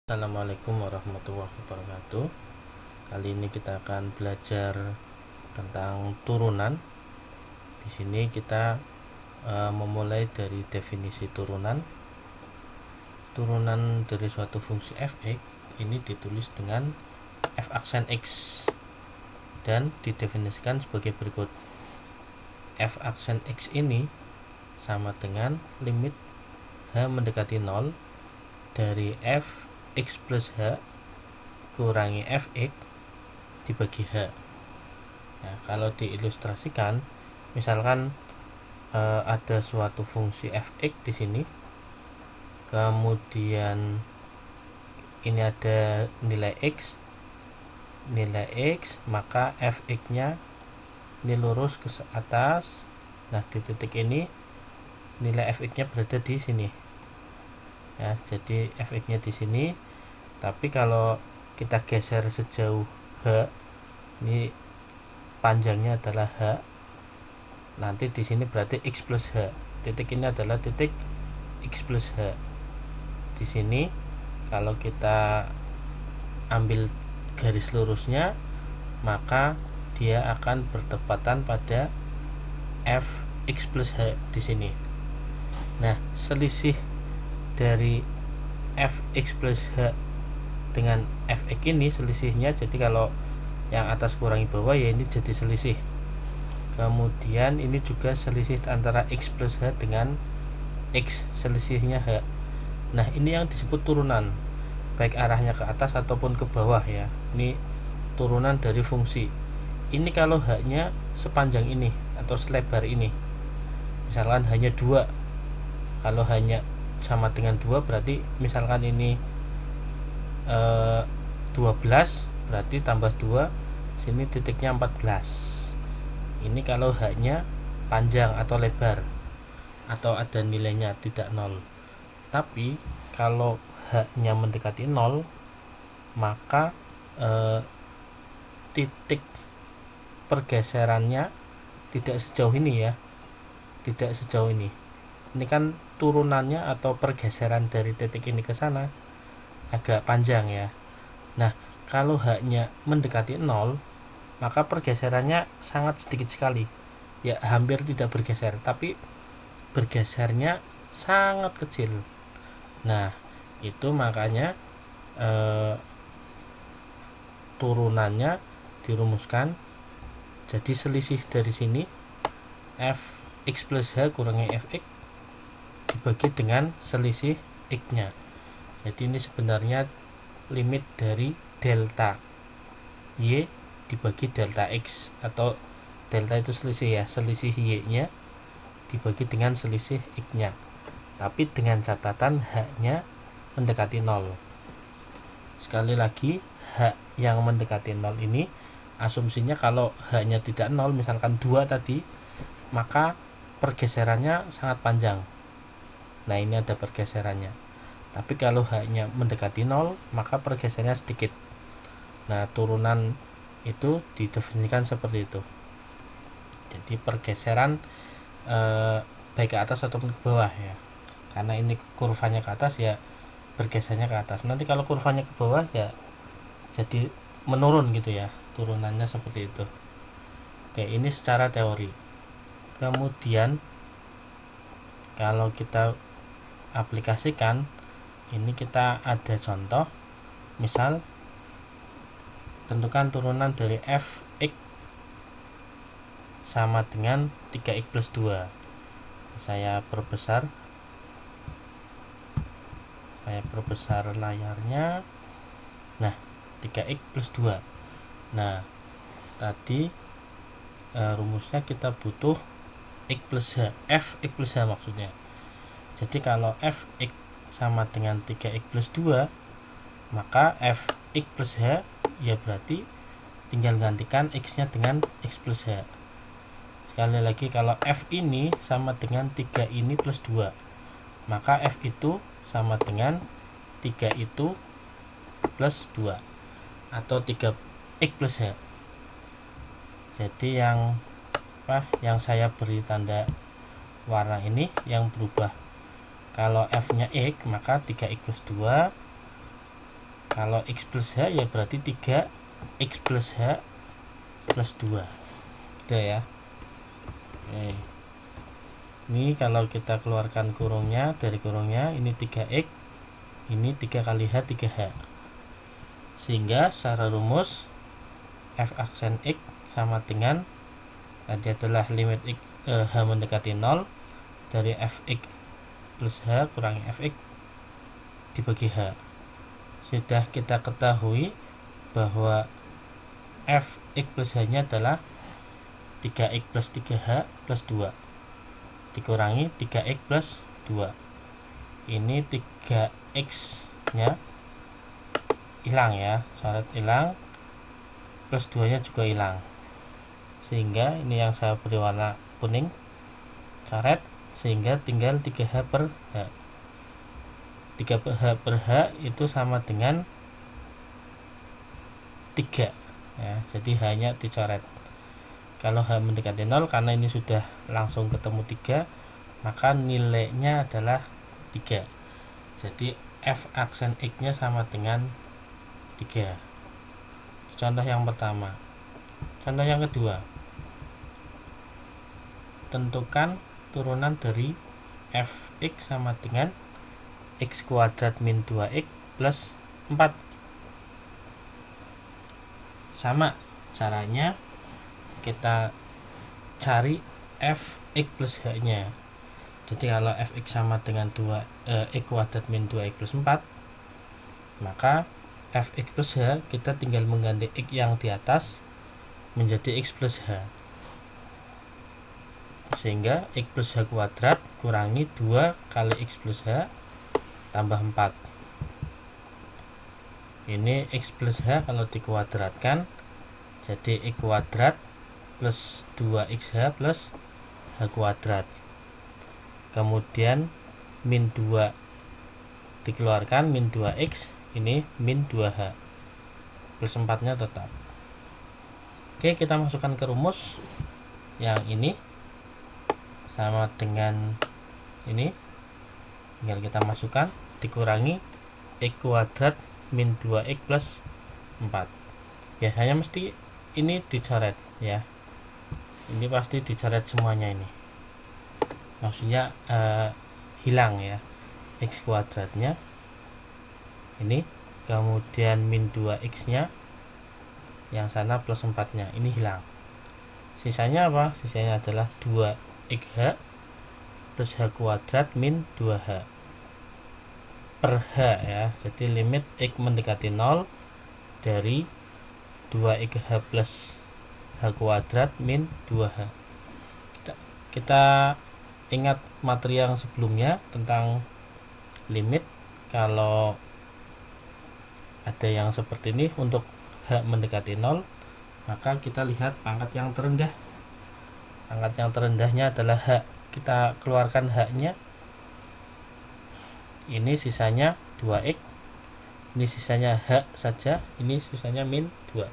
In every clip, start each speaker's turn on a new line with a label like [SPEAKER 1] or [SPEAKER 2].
[SPEAKER 1] Assalamualaikum warahmatullahi wabarakatuh. Kali ini kita akan belajar tentang turunan. Di sini kita memulai dari definisi turunan. Turunan dari suatu fungsi f(x) ini ditulis dengan f aksen x dan didefinisikan sebagai berikut. F aksen x ini sama dengan limit h mendekati 0 dari f x plus h kurangi fx dibagi h. Nah, kalau diilustrasikan, misalkan ada suatu fungsi fx di sini, kemudian ini ada nilai x, maka fx-nya ini lurus ke atas. Nah, di titik ini nilai fx-nya berada di sini. Ya, jadi fx-nya di sini. Tapi kalau kita geser sejauh h, ini panjangnya adalah h. Nanti di sini berarti x plus h. Titik ini adalah titik x plus h. Di sini kalau kita ambil garis lurusnya, maka dia akan bertepatan pada f x plus h di sini. Nah, selisih dari f x plus h dengan fx ini selisihnya, jadi kalau yang atas kurangi bawah ya ini jadi selisih. Kemudian ini juga selisih antara x plus h dengan x, selisihnya h. Nah, ini yang disebut turunan, baik arahnya ke atas ataupun ke bawah ya. Ini turunan dari fungsi. Ini kalau h-nya sepanjang ini atau selebar ini, misalkan hanya 2. Kalau hanya sama dengan 2 berarti misalkan ini 12, berarti tambah 2, sini titiknya 14. Ini kalau h-nya panjang atau lebar atau ada nilainya tidak 0. Tapi kalau h-nya mendekati 0, maka titik pergeserannya tidak sejauh ini ya. Tidak sejauh ini. Ini kan turunannya atau pergeseran dari titik ini ke sana agak panjang ya. Nah, kalau h-nya mendekati 0, maka pergeserannya sangat sedikit sekali. Ya, hampir tidak bergeser, tapi bergesernya sangat kecil. Nah, itu makanya turunannya dirumuskan. Jadi selisih dari sini f x plus h kurangi fx dibagi dengan selisih x-nya. Jadi ini sebenarnya limit dari delta y dibagi delta x, atau delta itu selisih ya, selisih y-nya dibagi dengan selisih x-nya. Tapi dengan catatan h-nya mendekati 0. Sekali lagi, h yang mendekati 0 ini asumsinya kalau h-nya tidak 0, misalkan 2 tadi, maka pergeserannya sangat panjang. Nah, ini ada pergeserannya. Tapi kalau h-nya mendekati 0, maka pergeserannya sedikit. Nah, turunan itu didefinisikan seperti itu. Jadi pergeseran baik ke atas ataupun ke bawah ya. Karena ini kurvanya ke atas ya, bergesernya ke atas. Nanti kalau kurvanya ke bawah ya jadi menurun gitu ya, turunannya seperti itu. Oke, ini secara teori. Kemudian kalau kita aplikasikan, ini kita ada contoh. Misal tentukan turunan dari fx sama dengan 3x plus 2. Saya perbesar layarnya. Nah, 3x plus 2. Nah, tadi rumusnya kita butuh x plus h, fx plus h maksudnya. Jadi kalau fx sama dengan 3x plus 2, maka fx plus h ya berarti tinggal gantikan x-nya dengan x plus h. Sekali lagi, kalau f ini sama dengan 3 ini plus 2, maka f itu sama dengan 3 itu plus 2 atau 3x plus h. Jadi yang saya beri tanda warna ini yang berubah. Kalau f-nya x, maka 3x plus 2 Kalau X plus H ya berarti 3X plus H plus 2. Udah ya. Oke. Ini kalau kita keluarkan kurungnya, dari kurungnya ini 3X, ini 3 kali H 3H. Sehingga secara rumus f aksen X sama dengan tadi adalah limit X, H mendekati 0 dari Fx plus H kurangi Fx dibagi H. Sudah kita ketahui bahwa Fx plus H nya adalah 3X plus 3H plus 2 dikurangi 3X plus 2. Ini 3X nya hilang ya, coret hilang, plus 2 nya juga hilang, sehingga ini yang saya beri warna kuning, coret, sehingga tinggal 3H per H. 3H per H itu sama dengan 3 ya, jadi H nya dicoret. Kalau H mendekati 0, karena ini sudah langsung ketemu 3, maka nilainya adalah 3. Jadi f aksen X nya sama dengan 3. Contoh yang pertama. Contoh yang kedua, tentukan turunan dari Fx sama dengan X kuadrat min 2X plus 4. Sama caranya, kita cari Fx plus H nya. Jadi kalau Fx sama dengan X kuadrat min 2X plus 4, maka Fx plus H kita tinggal mengganti X yang di atas menjadi X plus H, sehingga X plus H kuadrat kurangi 2 kali X plus H tambah 4. Ini X plus H kalau dikuadratkan jadi X kuadrat plus 2XH plus H kuadrat. Kemudian min 2 dikeluarkan, min 2X, ini min 2H plus 4 nya tetap. Oke, kita masukkan ke rumus. Yang ini sama dengan ini, tinggal kita masukkan, dikurangi X kuadrat min 2X plus 4. Biasanya mesti ini dicoret ya, ini pasti dicoret semuanya, ini maksudnya hilang ya, X kuadratnya ini, kemudian min 2X nya yang sana plus 4 nya ini hilang. Sisanya apa? Sisanya adalah 2XH plus H kuadrat min 2H per H ya. Jadi limit X mendekati 0 dari 2XH plus H kuadrat min 2H. Kita ingat materi yang sebelumnya tentang limit. Kalau ada yang seperti ini untuk H mendekati 0, maka kita lihat pangkat yang terendah. Pangkat yang terendahnya adalah H. Kita keluarkan H nya, ini sisanya 2X, ini sisanya H saja, ini sisanya min 2.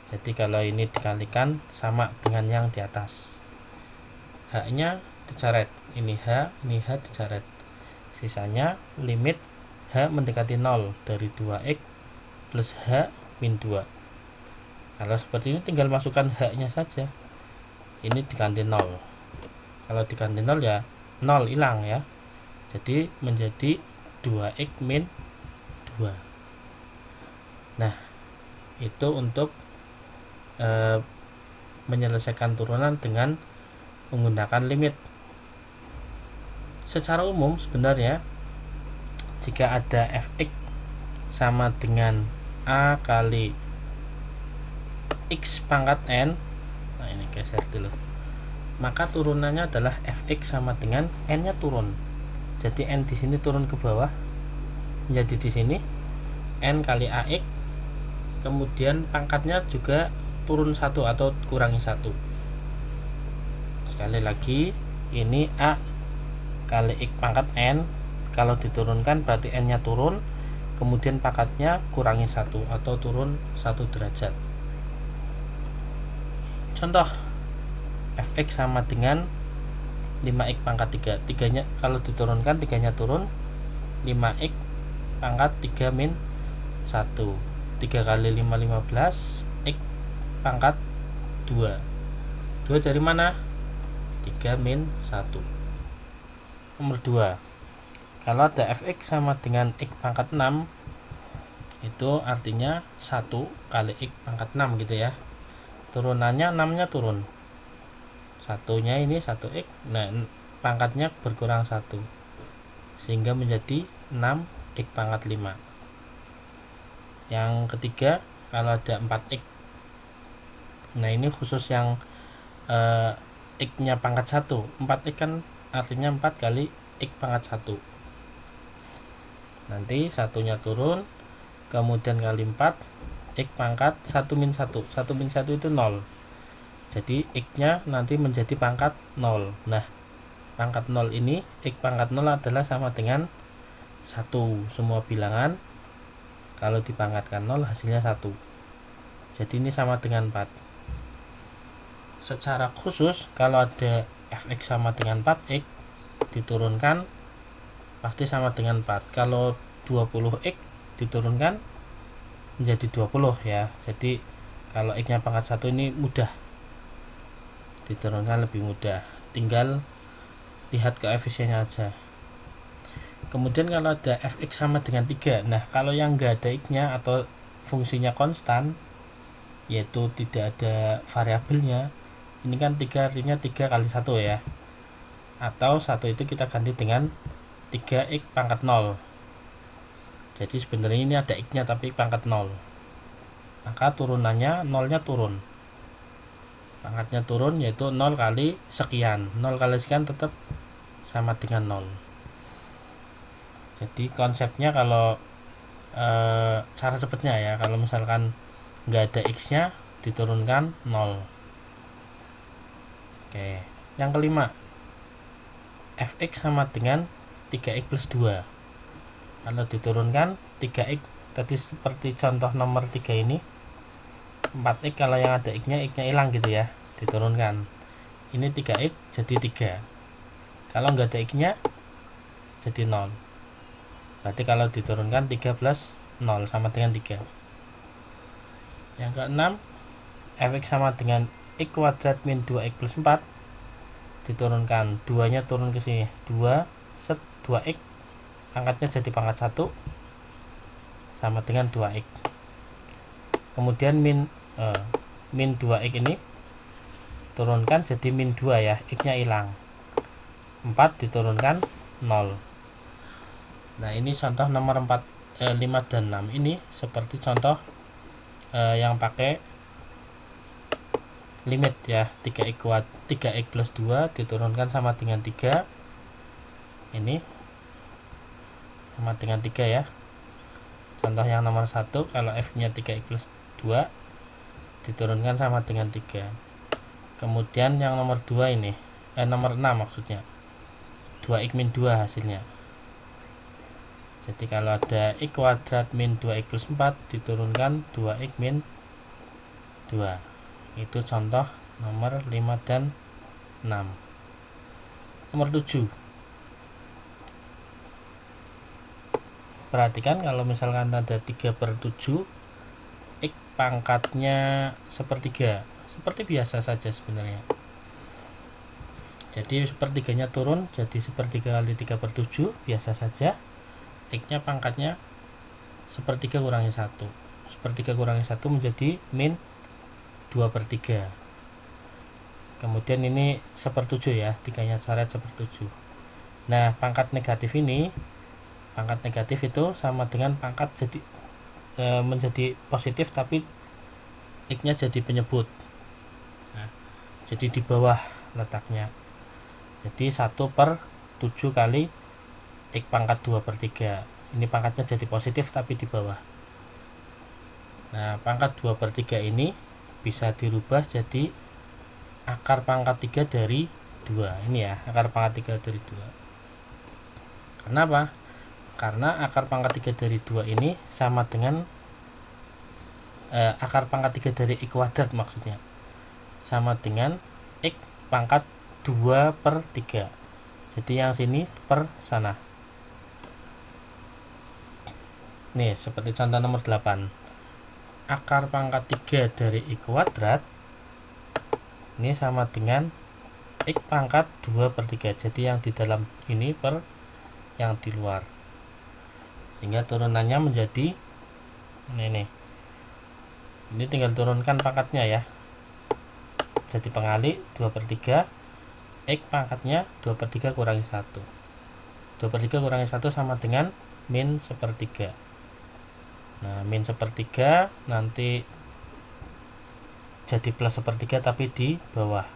[SPEAKER 1] Jadi kalau ini dikalikan sama dengan yang di atas, H nya dicoret, ini H dicoret, sisanya limit H mendekati 0 dari 2X plus H min 2. Kalau seperti ini tinggal masukkan H nya saja, ini diganti 0. Kalau diganti 0 ya 0 hilang ya, jadi menjadi 2X min 2. Nah, itu untuk menyelesaikan turunan dengan menggunakan limit. Secara umum sebenarnya jika ada Fx sama dengan A kali X pangkat N, nah ini geser dulu, maka turunannya adalah Fx sama dengan N nya turun. Jadi N di sini turun ke bawah menjadi di sini N kali AX, kemudian pangkatnya juga turun 1 atau kurangi 1. Sekali lagi, ini A kali X pangkat N, kalau diturunkan berarti N nya turun, kemudian pangkatnya kurangi 1 atau turun 1 derajat. Contoh, Fx sama dengan 5X pangkat 3. 3 nya kalau diturunkan, 3 nya turun, 5X pangkat 3 min 1. 3 kali 5 15, X pangkat 2. 2 dari mana? 3 min 1. Nomor 2, kalau ada fx sama dengan x pangkat 6, itu artinya 1 kali x pangkat 6 gitu ya. Turunannya 6 nya turun, satunya ini 1x, nah pangkatnya berkurang 1 sehingga menjadi 6x pangkat 5. Yang ketiga, kalau ada 4x, nah ini khusus yang x nya pangkat 1. 4x kan artinya 4 kali x pangkat 1, nanti satunya turun, kemudian kali 4, x pangkat 1 min 1. 1 min 1 itu 0, jadi x nya nanti menjadi pangkat 0. Nah pangkat 0 ini, x pangkat 0 adalah sama dengan 1. Semua bilangan kalau dipangkatkan 0 hasilnya 1, jadi ini sama dengan 4. Secara khusus kalau ada fx sama dengan 4x, diturunkan pasti sama dengan 4. Kalau 20x diturunkan menjadi 20 ya, jadi kalau x nya pangkat 1 ini mudah diturunkan, lebih mudah, tinggal lihat koefisiennya aja. Kemudian kalau ada fx sama dengan 3, nah kalau yang enggak ada x nya atau fungsinya konstan, yaitu tidak ada variabelnya, ini kan 3 artinya 3 kali 1 ya, atau 1 itu kita ganti dengan 3x pangkat 0. Jadi sebenarnya ini ada x nya tapi pangkat 0, maka turunannya 0 nya turun, pangkatnya turun, yaitu 0 kali sekian. 0 kali sekian tetap sama dengan 0. Jadi konsepnya kalau cara cepatnya ya, kalau misalkan nggak ada x nya diturunkan 0. Oke, yang kelima, fx sama dengan 3x plus 2. Kalau diturunkan 3x, tadi seperti contoh nomor 3 ini, 4x kalau yang ada x nya hilang gitu ya, diturunkan. Ini 3x jadi 3, kalau nggak ada x nya jadi 0. Berarti kalau diturunkan 3 plus 0 sama dengan 3. Yang keenam, fx sama dengan x kuadrat min 2x plus 4, diturunkan 2 nya turun ke sini, 2 set 2x, pangkatnya jadi pangkat 1 sama dengan 2x. Kemudian min 2x ini turunkan jadi min 2 ya, x nya hilang, 4 diturunkan 0. Nah ini contoh nomor 5 dan 6 ini seperti contoh yang pakai limit ya, 3x plus 2 diturunkan sama dengan 3, ini sama dengan 3 ya. Contoh yang nomor 1, kalau f nya 3x plus 2 diturunkan sama dengan 3. Kemudian yang nomor 2 ini, nomor 6 maksudnya, 2x min 2 hasilnya. Jadi kalau ada x kuadrat min 2x plus 4 diturunkan 2x min 2. Itu contoh nomor 5 dan 6. Nomor 7, perhatikan kalau misalkan ada 3/7, x pangkatnya sepertiga, seperti biasa saja sebenarnya. Jadi sepertiganya turun jadi sepertiga kali 3/7, biasa saja. X nya pangkatnya sepertiga kurangi 1, sepertiga kurangi 1 menjadi min 2/3. Kemudian ini 1/7 ya, 3 nya coret 1/7. Nah pangkat negatif ini, pangkat negatif itu sama dengan pangkat jadi menjadi positif tapi x nya jadi penyebut. Nah, jadi di bawah letaknya, jadi 1/7 kali x pangkat 2/3. Ini pangkatnya jadi positif tapi di bawah. Nah pangkat 2/3 ini bisa dirubah jadi akar pangkat 3 dari 2. Ini ya, akar pangkat 3 dari 2. Kenapa? Karena akar pangkat 3 dari 2 ini sama dengan akar pangkat 3 dari x kuadrat, maksudnya sama dengan x pangkat 2/3. Jadi yang sini per sana. Nih seperti contoh nomor 8, akar pangkat 3 dari X kuadrat ini sama dengan X pangkat 2/3. Jadi yang di dalam ini per yang di luar, sehingga turunannya menjadi ini tinggal turunkan pangkatnya ya, jadi pengalik 2/3, X pangkatnya 2/3 kurangi 1, 2/3 kurangi 1 sama dengan min 1/3. Nah min 1/3 nanti jadi plus 1/3 tapi di bawah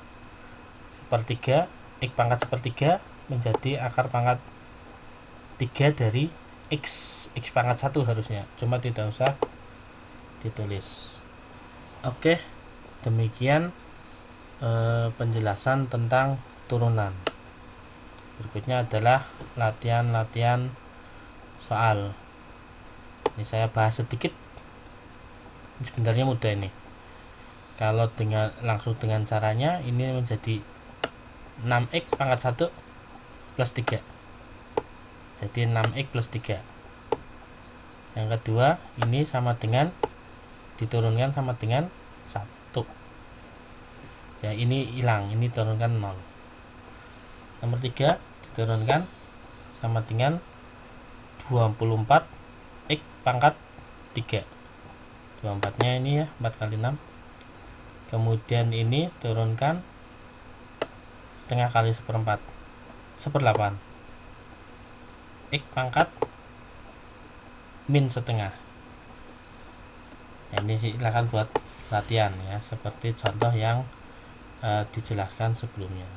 [SPEAKER 1] 1/3, X pangkat 1/3 menjadi akar pangkat 3 dari X pangkat 1 harusnya, cuma tidak usah ditulis. Oke, demikian penjelasan tentang turunan. Berikutnya adalah latihan-latihan soal. Ini saya bahas sedikit, sebenarnya mudah ini. Kalau langsung dengan caranya ini menjadi 6x pangkat 1 plus 3, jadi 6x plus 3. Yang kedua ini sama dengan diturunkan sama dengan 1 ya, ini hilang, ini turunkan 0. Nomor 3 diturunkan sama dengan 24 x pangkat 3, 24 nya ini ya 4 kali 6. Kemudian ini turunkan setengah kali 1/4, 1/8 x pangkat min setengah. Nah, ini silakan buat latihan ya, seperti contoh yang dijelaskan sebelumnya.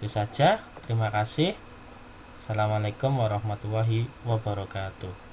[SPEAKER 1] Itu saja, terima kasih. Assalamualaikum warahmatullahi wabarakatuh.